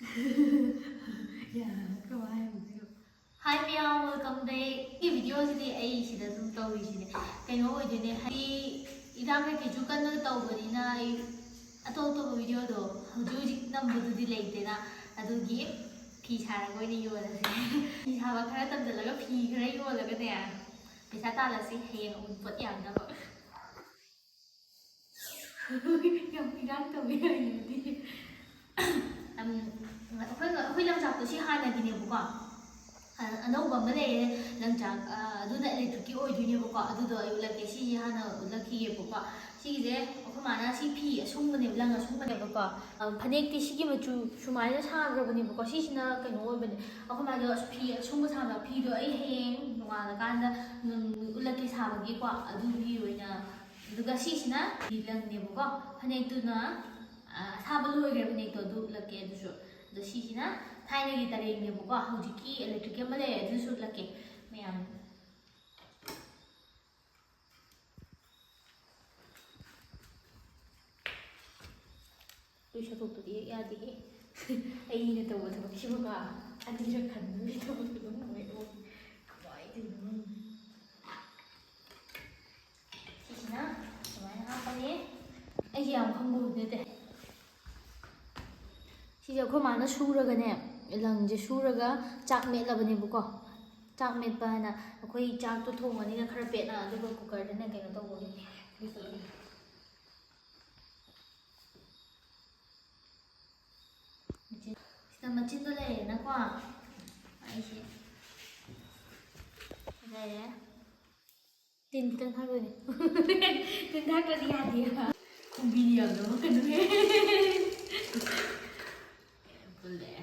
Hi ma'am, welcome back. This video is video Fhi Sabei ni yo la se. Fhi Sabei khara tam da laga Fhi khara yo laga ne. Pesa ta la se heng un pot yam na ba. Yam iran to bi ai ni. Khoi lam chak to si ha na gi ne bu ko. Anau ba ma le lam chak adu da electric ki oi du ne bu ko. Adu do ai la ke si ha na la ki ge bu ko. Si je khoi ma na si Phi asung ne lang asung ne bu ko. Phanek ti si gi ma chu sumai na sa gra ba ni bu ko. Si na ka no oi ba ne. Khoi ma do Phi asung sa na Phi do ai heng no la kan da la ki sa ba gi ko. Adu gi oi na duga si na di lang ne bu ko. Phanek tu na sa ba loi gra ba ne to du la ke du so. Do si na thai na gi tareng ne bu ko. Hauji ki electric ma le du so la ke. Mayam tôi sẽ thuộc từ đi ra đi ai là tàu thì bác sĩ bảo anh đi ra khẩn đi tàu thì đúng rồi luôn gọi từ chị nó rồi nó không nhé anh gì không buồn nữa thế chị giờ không mà nó su ra cái này lần chỉ su ra cái chạc mẹ là bên này bố chạc mẹ ba nè khơi chạc tôi thùng anh ấy khơi bẹt à tôi có cooker đấy này cái nó tàu rồi mà chín tôi lấy nó qua ai chị đây á tin tên thắc rồi tin thắc cái gì hả chị không video nữa cái nữa boleh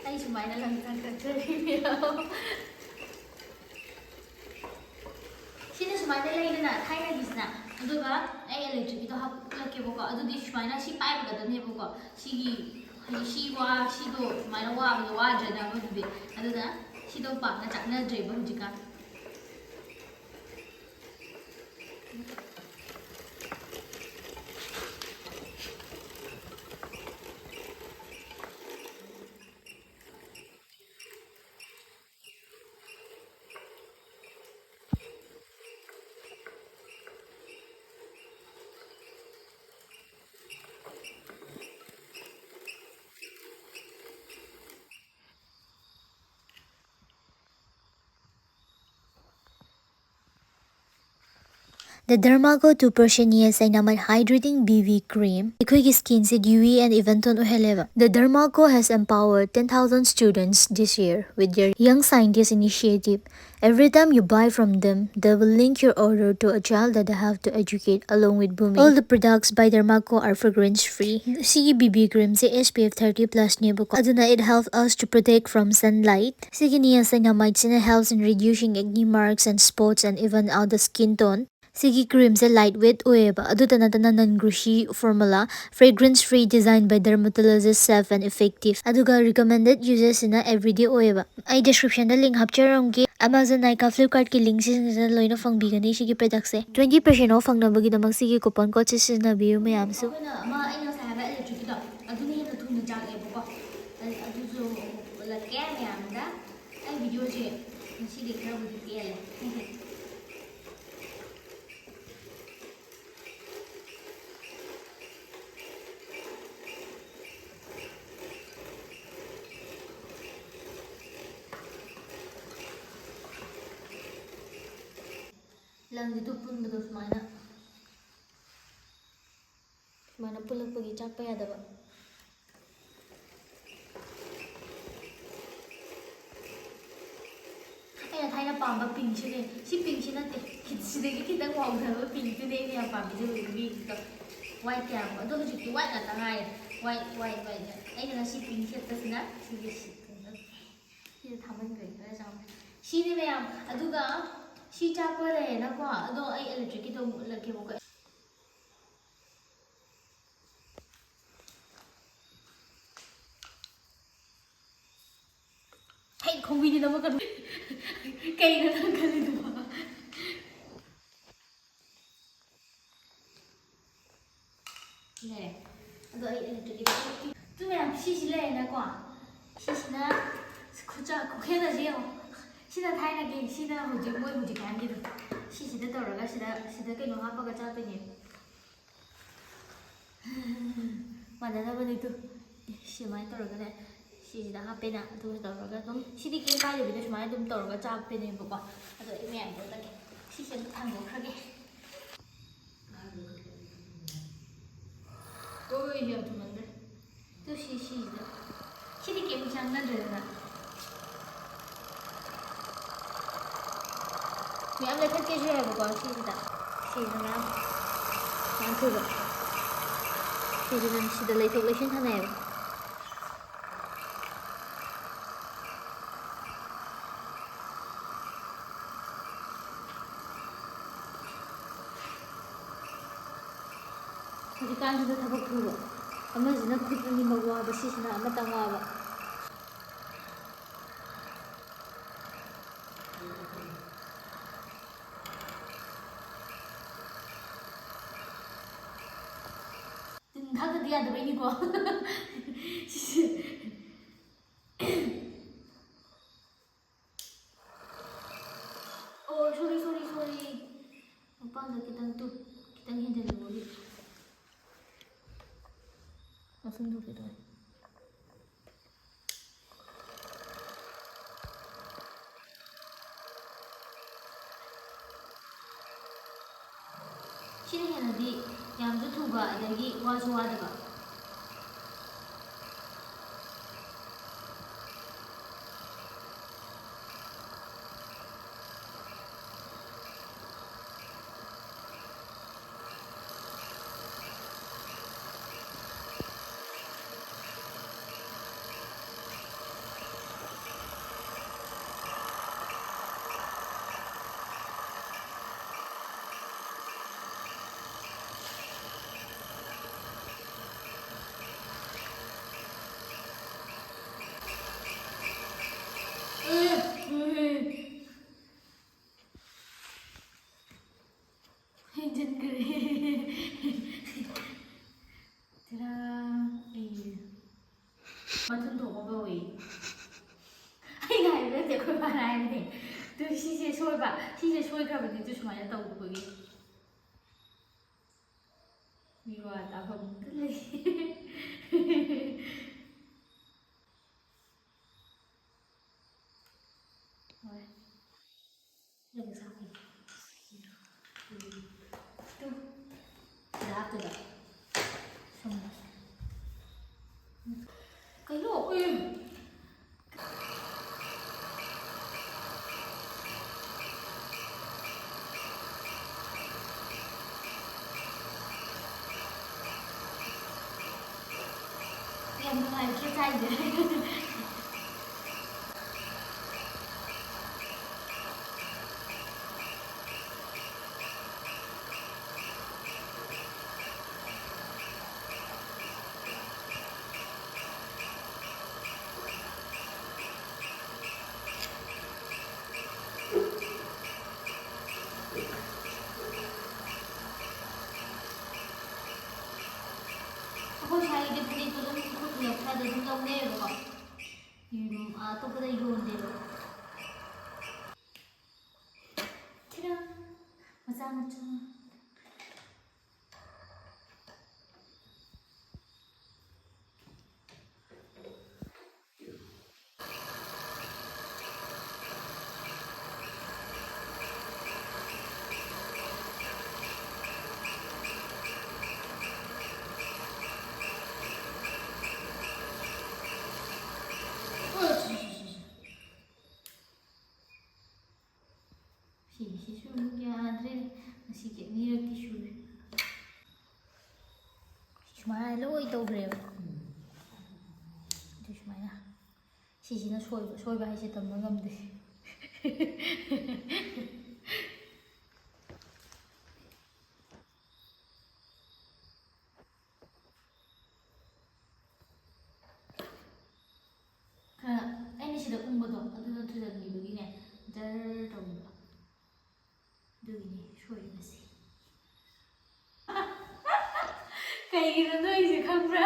ay sumay na lang sa video. Sino sumay na lang na thay na dis na. Ado ba ay electric ito hap laki ko. Ado di sumay na si pipe ka dan ko. Sige si wa si do sumay na wa dyan na mo di. Ado na si do pa na chak na dre ba hujika. The Dermaco 2% Niacinamide Hydrating BB Cream. Quick skin se dewy and even tone uheleva. The Dermaco has empowered 10,000 students this year with their Young Scientist initiative. Every time you buy from them, they will link your order to a child that they have to educate along with booming. All the products by Dermaco are fragrance free. Sigi BB Cream se SPF 30+ nebuko. Aduna it helps us to protect from sunlight. Sigi Niacinamide sina helps in reducing acne marks and spots and even out the skin tone. Sigi cream se lightweight oeba adutana non-gushy formula, fragrance free, designed by dermatologist, safe and effective. Aduga recommended uses in everyday oeba. I description the link hapcharam ki Amazon Nika Flipkart ki link is loina fang bigani shigi product se 20% off ang nabagi damag sigi coupon code is na biyo mayam so. Lang dito pun betul semana pulang pergi capek ada pak. Ay thay na pamba pink siya deh. Si pink siya natin. Kita wow na pink tu deh ni apa bisa beli kita. White yang, aduh jadi white na tangay. White. Ay na si pink siya tas na sige si. Kita taman gay kaya sa. Si ni bayam, aduh ga. Si chakwa re na ko ado ay electric ito laki mo ko ꯈꯣꯡꯕꯤꯗꯤ ꯅꯝꯃꯛꯀꯅꯨ ꯀꯩꯅꯣ ꯅꯪ ꯈꯜꯂꯤꯗꯨꯕꯣ ꯂꯩꯔꯦ ꯑꯗꯣ ꯑꯩ ꯏꯂꯦꯛꯇ꯭ꯔꯤꯛꯀꯤ two ꯃꯌꯥꯝ ꯁꯤꯁꯤ ꯂꯩꯔꯦꯅꯀꯣ ꯁꯤꯁꯤꯅ ꯈꯨꯈꯦꯜꯂꯁꯤ ꯌꯦꯡꯉꯣ ꯁꯤꯅ ꯊꯥꯏꯅꯒꯤ ꯁꯤꯅ ꯍꯧꯖꯤꯛ ꯃꯣꯏ ꯍꯧꯖꯤꯛꯀꯥꯟꯒꯤꯗꯣ ꯁꯤꯁꯤꯗ ꯇꯧꯔꯒ ꯁꯤꯗ ꯀꯩꯅꯣ ꯍꯥꯞꯄꯒ ꯆꯥꯗꯣꯏꯅꯦ ꯃꯥꯟꯅꯅꯕꯅꯤ ꯇꯨ ꯁꯨꯃꯥꯏꯅ ꯇꯧꯔꯒꯅꯦ ꯁꯤꯁꯤꯗ ꯍꯥꯞꯄꯦꯅ ꯑꯗꯨꯒ ꯇꯧꯔꯒ ꯑꯗꯨꯝ ꯁꯤꯗꯤ ꯀꯩꯝ ꯀꯥꯏꯗꯕꯤꯗ ꯁꯨꯃꯥꯏꯅ ꯑꯗꯨꯝ ꯇꯧꯔꯒ ꯆꯥꯛꯄꯅꯦꯕꯀꯣ ꯑꯗꯣ ꯑꯩ ꯃꯌꯥꯝꯗꯣ ꯇꯒꯦ ꯁꯤꯁꯦ ꯑꯃꯨꯛ ꯊꯥꯡꯗꯣꯛꯈ꯭ꯔꯒꯦ ꯍꯣꯏ ꯌꯥꯝ ꯊꯨꯝꯃꯟꯈ꯭ꯔꯦ ꯇꯨ ꯁꯤꯁꯤꯗ ꯁꯤꯗꯤ ꯀꯩꯝ ꯆꯪꯅꯗ꯭ꯔꯦꯗꯅ ꯃꯌꯥꯝ ꯂꯩꯈꯠꯀꯦꯁꯨ ꯌꯥꯏꯕꯀꯣ ꯁꯤꯁꯤꯗ ꯃꯌꯥꯝ ꯊꯨꯕ ꯁꯤꯗ ꯂꯩꯊꯣꯛ ꯂꯩꯁꯤꯟ ꯊꯥꯅꯩꯌꯦꯕ ꯍꯧꯖꯤꯛꯀꯥꯟꯁꯤꯗ ꯊꯕꯛ ꯊꯨꯕ ꯑꯃꯁꯤꯅ ꯈꯨꯠ ꯑꯅꯤꯃꯛ ꯋꯥꯕ ꯁꯤꯁꯤꯅ ꯑꯃꯇꯪ ꯋꯥꯕ ꯊꯥꯛꯇꯗꯤ ꯌꯥꯗꯕꯩꯅꯤꯀꯣ ꯁꯤꯁꯦ ꯑꯣ ꯁꯣꯔꯤ ꯃꯄꯥꯟꯗ ꯈꯤꯇꯪ ꯍꯦꯟꯖꯜꯂꯨꯕꯒꯤ ꯃꯁꯨꯝ ꯊꯣꯛꯀꯦ ꯇꯧꯋꯦ ꯁꯤꯅ ꯍꯦꯟꯅꯗꯤ ꯌꯥꯝꯁꯨ ꯊꯨꯕ ꯑꯗꯒꯤ ꯋꯥꯁꯨ ꯋꯥꯗꯕ ꯃꯊꯨꯟ ꯊꯣꯛꯄ ꯀꯧꯏ ꯑꯩꯅ ꯍꯥꯏꯕ ꯅꯠꯇꯦ ꯑꯩꯈꯣꯏ ꯃꯥꯅ ꯍꯥꯏꯕꯅꯦ ꯑꯗꯨ ꯁꯤꯁꯦ ꯁꯣꯏꯈ꯭ꯔꯕꯅꯤ ꯑꯗꯨ ꯁꯨꯃꯥꯏꯅ ꯇꯧꯕꯒꯤ ꯃꯤꯋꯥ ꯇꯥꯐꯝ ꯑꯝꯇ ꯂꯩ ꯍꯣꯏ ꯌꯥꯝ ꯁꯥꯐꯤ ꯍꯥꯞꯇꯣꯏꯕ ꯁꯨꯝꯕ ꯀꯩꯅꯣ ꯌꯥꯝ ꯅꯨꯡꯉꯥꯏꯇ꯭ꯔꯦ ꯆꯥꯏꯁꯦ ꯑꯩꯈꯣꯏ ꯁ꯭ꯋꯥꯏꯒꯤꯗꯤ ꯐꯅꯦꯛꯇꯣ ꯑꯗꯨꯝ ꯑꯩꯈꯣꯏ ꯄꯨꯂꯞ ꯁ꯭ꯋꯥꯏꯗ ꯑꯗꯨꯝ ꯂꯧꯅꯩꯌꯦꯕꯀꯣ ꯑꯇꯣꯞꯄꯗ ꯌꯣꯟꯗꯦꯕ ꯃꯆꯥ ꯁꯤꯁꯤꯁꯨ ꯑꯃꯨꯛ ꯌꯥꯗ꯭ꯔꯦ ꯉꯁꯤꯒꯤ ꯑꯅꯤꯔꯛꯇꯤ ꯁꯨꯔꯦ ꯁꯨꯃꯥꯏꯅ ꯂꯣꯏ ꯇꯧꯈ꯭ꯔꯦꯕ ꯑꯗꯨ ꯁꯨꯃꯥꯏꯅ ꯁꯤꯁꯤꯅ ꯁꯣꯏꯕ ꯍꯥꯏꯁꯦ ꯇꯝꯕ ꯉꯝꯗꯦ ꯑꯩꯅ ꯁꯤꯗ ꯎꯪꯕꯗꯣ ꯑꯗꯨꯅ ꯊꯨꯖꯟꯈꯤꯕꯒꯤꯅꯦ ꯖꯔ ꯇꯧꯕ ꯑꯗꯨꯒꯤꯅꯦ ꯁꯣꯏꯔꯤꯕꯁꯦ ꯀꯩꯒꯤꯅꯣ ꯅꯣꯏꯁꯦ ꯈꯪꯕ꯭ꯔꯥ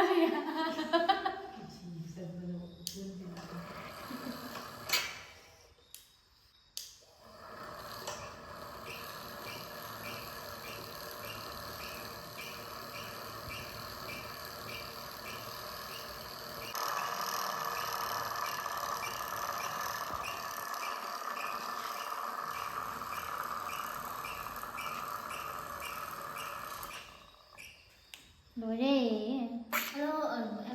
ꯂꯣꯏꯔꯦ ꯑꯗꯣ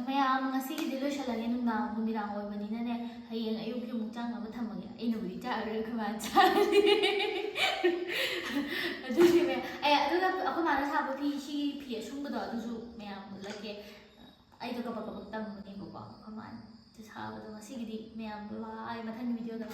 ꯃꯌꯥꯝ ꯉꯁꯤꯒꯤꯗꯤ ꯂꯣꯏꯁꯤꯜꯂꯒꯦ ꯅꯨꯃꯤꯗꯥꯡ ꯑꯣꯏꯕꯅꯤꯅꯅꯦ ꯍꯌꯦꯡ ꯑꯌꯨꯛꯀꯤ ꯑꯃꯨꯛ ꯆꯥꯅꯕ ꯊꯝꯃꯒꯦ ꯑꯩꯅꯕꯨꯗꯤ ꯆꯥꯔꯔꯣꯏ ꯈꯨꯃꯥꯟ ꯆꯥꯔꯅꯤ ꯑꯗꯨꯗꯤ ꯑꯗꯨꯒ ꯑꯩꯈꯣꯏ ꯃꯥꯅ ꯁꯥꯕ ꯐꯤ ꯁꯤꯒꯤ ꯐꯤ ꯑꯁꯨꯡꯕꯗꯣ ꯑꯗꯨꯁꯨ ꯃꯌꯥꯝ ꯎꯠꯂꯛꯀꯦ ꯑꯩꯗꯣ ꯀꯕꯛ ꯇꯝꯕꯅꯦꯕꯀꯣ ꯑꯩꯈꯣꯏ ꯃꯥꯅ ꯁꯥꯕꯗꯣ ꯉꯁꯤꯒꯤꯗꯤ ꯃꯌꯥꯝ ꯕꯥꯏ ꯃꯊꯪꯒꯤ ꯚꯤꯗꯤꯑꯣꯗ